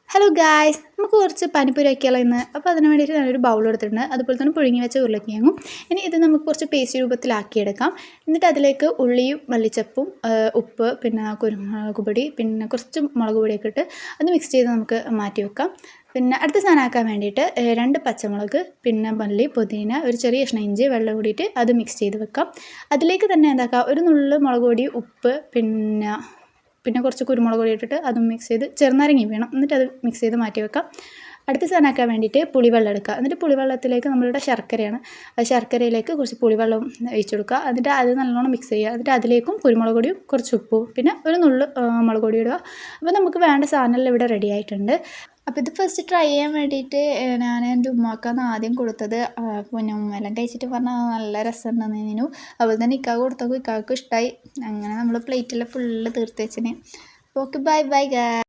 Hello guys, നമുക്ക് കുറച്ച് പാനിപ്പൂരി ആക്കിയാലോ ഇന്ന്. അപ്പോൾ അതിന് വേണ്ടിയിട്ട് ഞാനൊരു ബൗൾ എടുത്തിട്ടുണ്ട്. അതുപോലെ തന്നെ പുഴുങ്ങി വെച്ച ഉരുളക്കിഴങ്ങും. ഇനി ഇത് നമുക്ക് കുറച്ച് പേസ്റ്റ് രൂപത്തിലാക്കിയെടുക്കാം. എന്നിട്ട് അതിലേക്ക് ഉള്ളിയും മല്ലിച്ചപ്പും ഉപ്പ്, പിന്നെ കുരുമുളക് പൊടി, പിന്നെ കുറച്ച് മുളക് പൊടിയൊക്കെ ഇട്ട് അത് മിക്സ് ചെയ്ത് നമുക്ക് മാറ്റി വെക്കാം. പിന്നെ അടുത്ത സാധനമാക്കാൻ വേണ്ടിയിട്ട് 2 പച്ചമുളക്, പിന്നെ മല്ലി, പുതിന, ഒരു ചെറിയ കഷ്ണം ഇഞ്ചി, വെള്ളം കൂടിയിട്ട് അത് മിക്സ് ചെയ്ത് വെക്കാം. അതിലേക്ക് തന്നെ എന്താക്കുക, ഒരു നുള്ള് മുളക് പൊടി, ഉപ്പ്, പിന്നെ കുറച്ച് കുരുമുളക് പൊടി ഇട്ടിട്ട് അതും മിക്സ് ചെയ്ത് ചെറുനാരങ്ങ വേണം, എന്നിട്ട് അത് മിക്സ് ചെയ്ത് മാറ്റി വെക്കാം. അടുത്ത സാധനമാക്കാൻ വേണ്ടിയിട്ട് പുളിവെള്ളം എടുക്കുക. എന്നിട്ട് പുളിവെള്ളത്തിലേക്ക് നമ്മളുടെ ശർക്കരയാണ്, ശർക്കരയിലേക്ക് കുറച്ച് പുളിവെള്ളം ഒഴിച്ചു കൊടുക്കുക. എന്നിട്ട് അത് നല്ലോണം മിക്സ് ചെയ്യുക. എന്നിട്ട് അതിലേക്കും കുരുമുളക് പൊടിയും കുറച്ച് ഉപ്പും പിന്നെ ഒരു നുള്ള് മുളക് പൊടി ഇടുക. അപ്പോൾ നമുക്ക് വേണ്ട സാധനമെല്ലാം ഇവിടെ റെഡി ആയിട്ടുണ്ട്. അപ്പോൾ ഇത് ഫസ്റ്റ് ട്രൈ ചെയ്യാൻ വേണ്ടിയിട്ട് ഞാൻ എൻ്റെ ഉമ്മാക്കാണ് ആദ്യം കൊടുത്തത്. പിന്നെ ഉമ്മയെല്ലാം കഴിച്ചിട്ട് പറഞ്ഞാൽ നല്ല രസമുണ്ടെന്നു. അതുപോലെ തന്നെ ഇക്കാക്ക് കൊടുത്തപ്പോൾ ഇക്കാക്ക് ഇഷ്ടമായി. അങ്ങനെ നമ്മൾ പ്ലേറ്റെല്ലാം ഫുള്ള് തീർത്ത് വെച്ചിന്. Okay, bye bye guys.